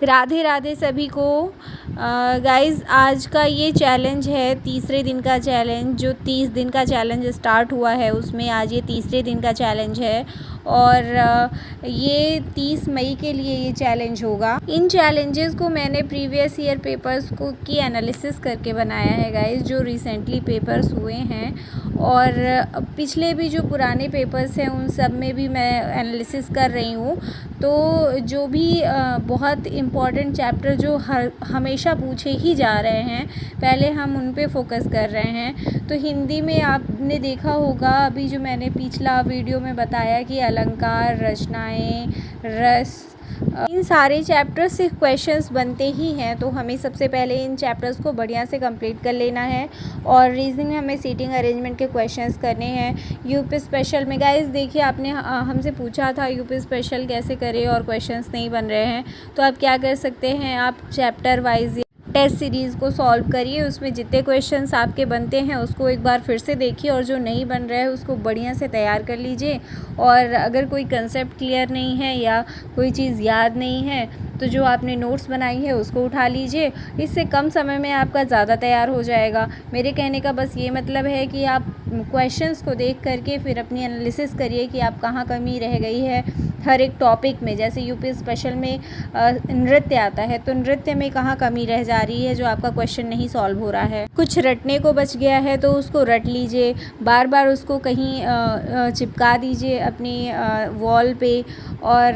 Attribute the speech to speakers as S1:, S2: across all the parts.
S1: राधे राधे सभी को। गाइज़ आज का ये चैलेंज है, तीसरे दिन का चैलेंज। जो 30 दिन का चैलेंज स्टार्ट हुआ है उसमें आज ये तीसरे दिन का चैलेंज है और ये 30 मई के लिए ये चैलेंज होगा। इन चैलेंजेस को मैंने प्रीवियस ईयर पेपर्स को की एनालिसिस करके बनाया है गाइज़, जो रिसेंटली पेपर्स हुए हैं, और पिछले भी जो पुराने पेपर्स हैं उन सब में भी मैं एनालिसिस कर रही हूँ। तो जो भी बहुत इम्पॉर्टेंट चैप्टर जो हमेशा पूछे ही जा रहे हैं, पहले हम उन पे फोकस कर रहे हैं। तो हिंदी में आपने देखा होगा, अभी जो मैंने पिछला वीडियो में बताया कि अलंकार, रचनाएं, रस, इन सारे चैप्टर्स से क्वेश्चंस बनते ही हैं। तो हमें सबसे पहले इन चैप्टर्स को बढ़िया से कंप्लीट कर लेना है और रीजनिंग में हमें सीटिंग अरेंजमेंट के क्वेश्चंस करने हैं। यूपी स्पेशल में गाइस देखिए, आपने हमसे पूछा था यूपी स्पेशल कैसे करें और क्वेश्चंस नहीं बन रहे हैं, तो आप क्या कर सकते हैं, आप चैप्टर वाइज टेस्ट सीरीज़ को सॉल्व करिए। उसमें जितने क्वेश्चंस आपके बनते हैं उसको एक बार फिर से देखिए और जो नहीं बन रहा है उसको बढ़िया से तैयार कर लीजिए। और अगर कोई कंसेप्ट क्लियर नहीं है या कोई चीज़ याद नहीं है तो जो आपने नोट्स बनाई है उसको उठा लीजिए। इससे कम समय में आपका ज़्यादा तैयार हो जाएगा। मेरे कहने का बस ये मतलब है कि आप क्वेश्चंस को देख करके फिर अपनी एनालिसिस करिए कि आप कहाँ कमी रह गई है हर एक टॉपिक में। जैसे यूपी स्पेशल में नृत्य आता है, तो नृत्य में कहाँ कमी रह जा रही है जो आपका क्वेश्चन नहीं सॉल्व हो रहा है। कुछ रटने को बच गया है तो उसको रट लीजिए, बार बार उसको कहीं चिपका दीजिए अपनी वॉल पे, और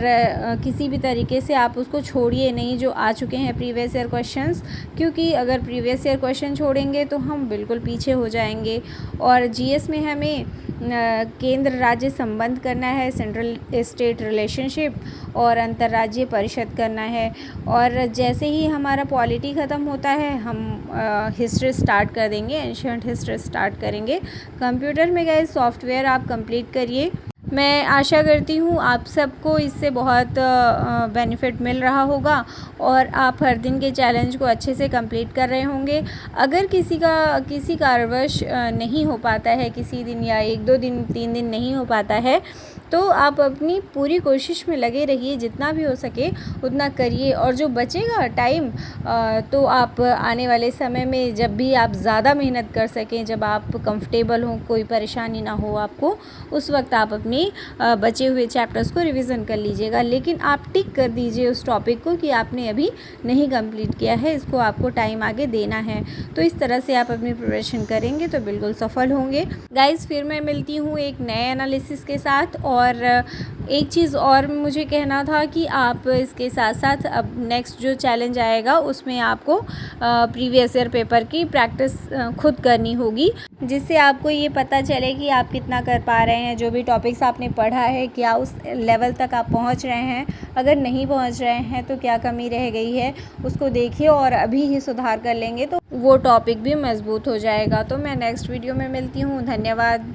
S1: किसी भी तरीके से आप उसको छोड़िए नहीं जो आ चुके हैं प्रीवियस ईयर क्वेश्चंस, क्योंकि अगर प्रीवियस ईयर क्वेश्चन छोड़ेंगे तो हम बिल्कुल पीछे हो जाएंगे। और जीएस में हमें केंद्र राज्य संबंध करना है, सेंट्रल स्टेट रिलेशनशिप, और अंतर्राज्यीय परिषद करना है। और जैसे ही हमारा पॉलिटी ख़त्म होता है हम हिस्ट्री स्टार्ट कर देंगे, एंशिएंट हिस्ट्री स्टार्ट करेंगे। कंप्यूटर में गए सॉफ्टवेयर आप कंप्लीट करिए। मैं आशा करती हूँ आप सबको इससे बहुत बेनिफिट मिल रहा होगा और आप हर दिन के चैलेंज को अच्छे से कंप्लीट कर रहे होंगे। अगर किसी कारणवश नहीं हो पाता है, किसी दिन या 1-2 दिन 3 दिन नहीं हो पाता है, तो आप अपनी पूरी कोशिश में लगे रहिए, जितना भी हो सके उतना करिए। और जो बचेगा टाइम तो आप आने वाले समय में जब भी आप ज़्यादा मेहनत कर सकें, जब आप कंफर्टेबल हों, कोई परेशानी ना हो आपको, उस वक्त आप अपनी बचे हुए चैप्टर्स को रिवीजन कर लीजिएगा। लेकिन आप टिक कर दीजिए उस टॉपिक को कि आपने अभी नहीं कंप्लीट किया है, इसको आपको टाइम आगे देना है। तो इस तरह से आप अपनी प्रिपरेशन करेंगे तो बिल्कुल सफल होंगे। गाइस फिर मैं मिलती हूँ एक नए एनालिसिस के साथ। और एक चीज़ और मुझे कहना था कि आप इसके साथ साथ अब नेक्स्ट जो चैलेंज आएगा उसमें आपको प्रीवियस ईयर पेपर की प्रैक्टिस खुद करनी होगी, जिससे आपको ये पता चले कि आप कितना कर पा रहे हैं। जो भी टॉपिक्स आपने पढ़ा है क्या उस लेवल तक आप पहुंच रहे हैं, अगर नहीं पहुंच रहे हैं तो क्या कमी रह गई है, उसको देखिए और अभी ही सुधार कर लेंगे तो वो टॉपिक भी मजबूत हो जाएगा। तो मैं नेक्स्ट वीडियो में मिलती हूँ। धन्यवाद।